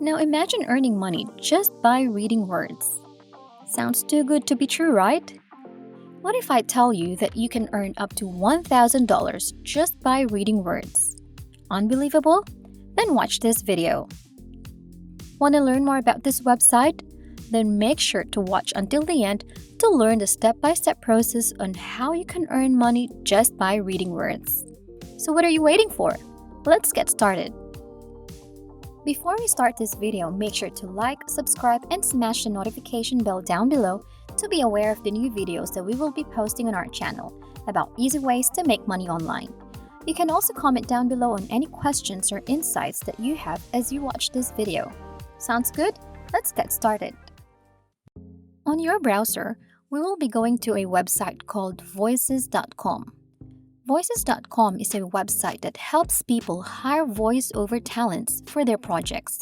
Now imagine earning money just by reading words. Sounds too good to be true, right? What if I tell you that you can earn up to $1,000 just by reading words? Unbelievable? Then watch this video. Want to learn more about this website? Then make sure to watch until the end to learn the step-by-step process on how you can earn money just by reading words. So what are you waiting for? Let's get started. Before we start this video, make sure to like, subscribe, and smash the notification bell down below to be aware of the new videos that we will be posting on our channel about easy ways to make money online. You can also comment down below on any questions or insights that you have as you watch this video. Sounds good? Let's get started. On your browser, we will be going to a website called Voices.com. Voices.com is a website that helps people hire voice-over talents for their projects.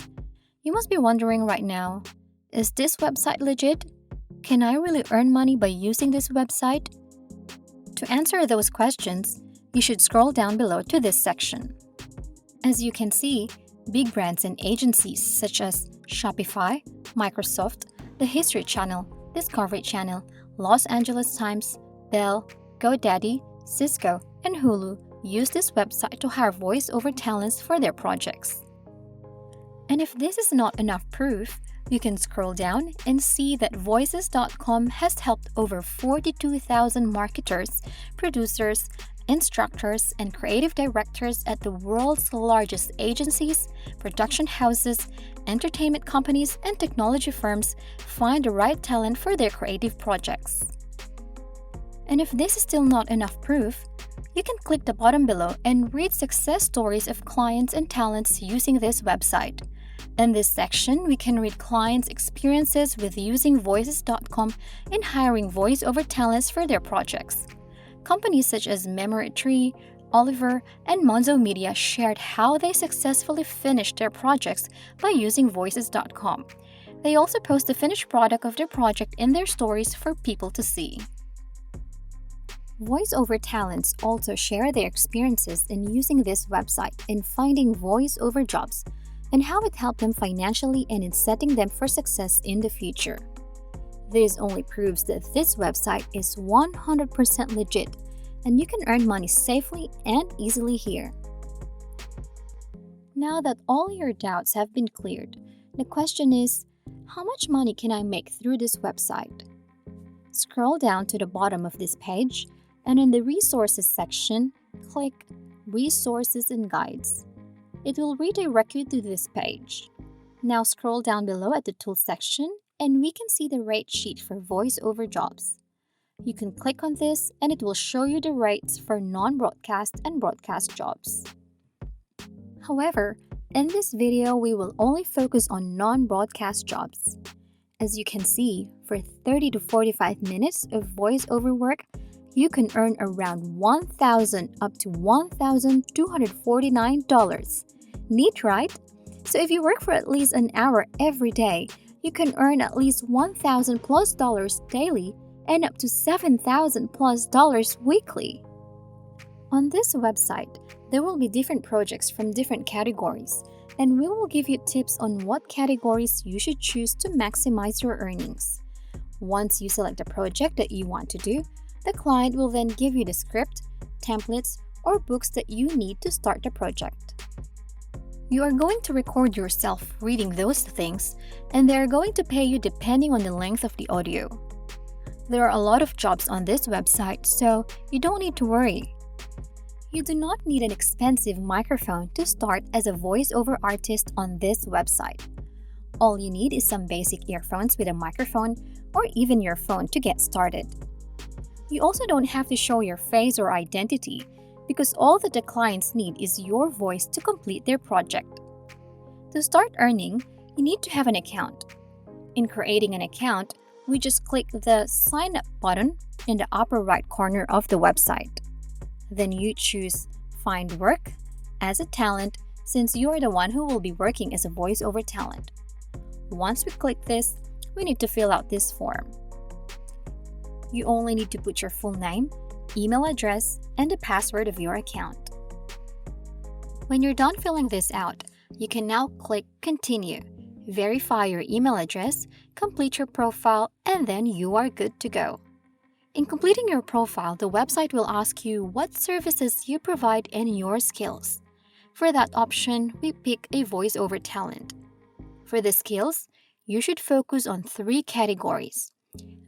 You must be wondering right now, is this website legit? Can I really earn money by using this website? To answer those questions, you should scroll down below to this section. As you can see, big brands and agencies such as Shopify, Microsoft, The History Channel, Discovery Channel, Los Angeles Times, Bell, GoDaddy, Cisco, and Hulu use this website to hire voice-over talents for their projects. And if this is not enough proof, you can scroll down and see that Voices.com has helped over 42,000 marketers, producers, instructors, and creative directors at the world's largest agencies, production houses, entertainment companies, and technology firms find the right talent for their creative projects. And if this is still not enough proof, you can click the button below and read success stories of clients and talents using this website. In this section, we can read clients' experiences with using Voices.com in hiring voice-over talents for their projects. Companies such as Memory Tree, Oliver, and Monzo Media shared how they successfully finished their projects by using Voices.com. They also post the finished product of their project in their stories for people to see. Voice-over talents also share their experiences in using this website in finding voice-over jobs and how it helped them financially and in setting them for success in the future. This only proves that this website is 100% legit and you can earn money safely and easily here. Now that all your doubts have been cleared, the question is, how much money can I make through this website? Scroll down to the bottom of this page and in the Resources section, click Resources and Guides. It will redirect you to this page. Now scroll down below at the Tools section and we can see the rate sheet for voice-over jobs. You can click on this and it will show you the rates for non-broadcast and broadcast jobs. However, in this video, we will only focus on non-broadcast jobs. As you can see, for 30 to 45 minutes of voice-over work, you can earn around $1,000 up to $1,249. Neat, right? So if you work for at least an hour every day, you can earn at least $1,000 plus daily and up to $7,000 plus weekly. On this website, there will be different projects from different categories, and we will give you tips on what categories you should choose to maximize your earnings. Once you select the project that you want to do, the client will then give you the script, templates, or books that you need to start the project. You are going to record yourself reading those things, and they are going to pay you depending on the length of the audio. There are a lot of jobs on this website, so you don't need to worry. You do not need an expensive microphone to start as a voice-over artist on this website. All you need is some basic earphones with a microphone or even your phone to get started. You also don't have to show your face or identity because all that the clients need is your voice to complete their project. To start earning, you need to have an account. In creating an account, we just click the Sign Up button in the upper right corner of the website. Then you choose Find Work as a talent since you are the one who will be working as a voice-over talent. Once we click this, we need to fill out this form. You only need to put your full name, email address, and the password of your account. When you're done filling this out, you can now click Continue, Verify your email address, complete your profile, and then you are good to go. In completing your profile, the website will ask you what services you provide and your skills. For that option, we pick a voiceover talent. For the skills, you should focus on 3 categories.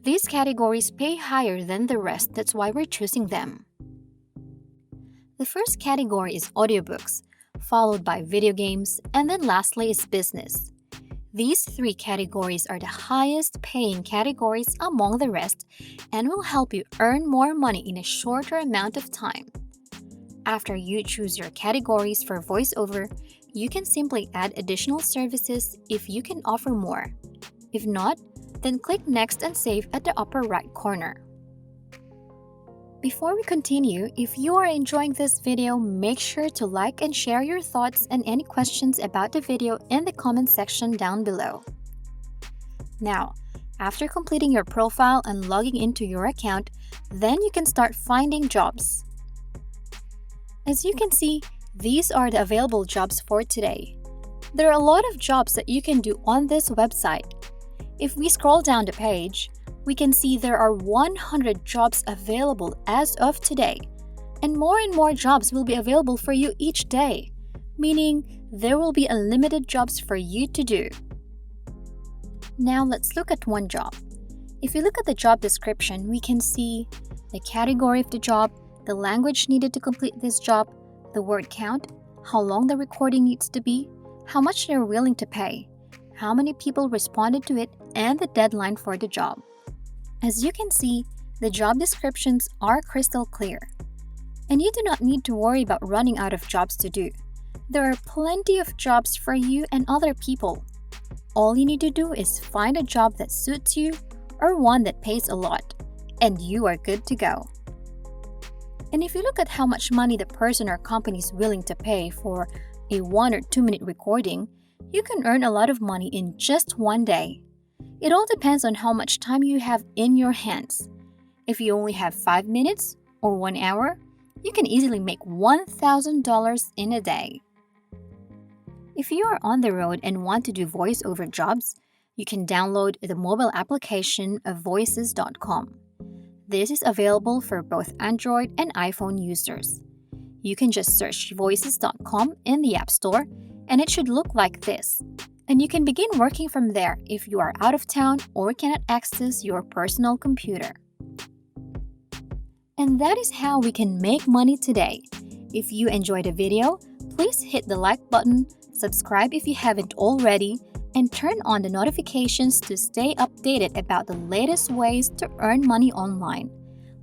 These categories pay higher than the rest, that's why we're choosing them. The first category is audiobooks, followed by video games, and then lastly is business. These 3 categories are the highest paying categories among the rest and will help you earn more money in a shorter amount of time. After you choose your categories for voiceover, you can simply add additional services if you can offer more. If not, then click Next and Save at the upper right corner. Before we continue, if you are enjoying this video, make sure to like and share your thoughts and any questions about the video in the comment section down below. Now, after completing your profile and logging into your account, then you can start finding jobs. As you can see, these are the available jobs for today. There are a lot of jobs that you can do on this website. If we scroll down the page, we can see there are 100 jobs available as of today, and more jobs will be available for you each day, meaning there will be unlimited jobs for you to do. Now let's look at one job. If you look at the job description, we can see the category of the job, the language needed to complete this job, the word count, how long the recording needs to be, how much they're willing to pay, how many people responded to it, and the deadline for the job. As you can see, the job descriptions are crystal clear. And you do not need to worry about running out of jobs to do. There are plenty of jobs for you and other people. All you need to do is find a job that suits you or one that pays a lot, and you are good to go. And if you look at how much money the person or company is willing to pay for a 1 or 2 minute recording, you can earn a lot of money in just one day. It all depends on how much time you have in your hands. If you only have 5 minutes or 1 hour, you can easily make $1,000 in a day. If you are on the road and want to do voiceover jobs, you can download the mobile application of voices.com. This is available for both Android and iPhone users. You can just search voices.com in the App Store, and it should look like this. And you can begin working from there if you are out of town or cannot access your personal computer. And that is how we can make money today. If you enjoyed the video, please hit the like button, subscribe if you haven't already, and turn on the notifications to stay updated about the latest ways to earn money online.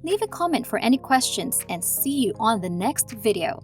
Leave a comment for any questions and see you on the next video.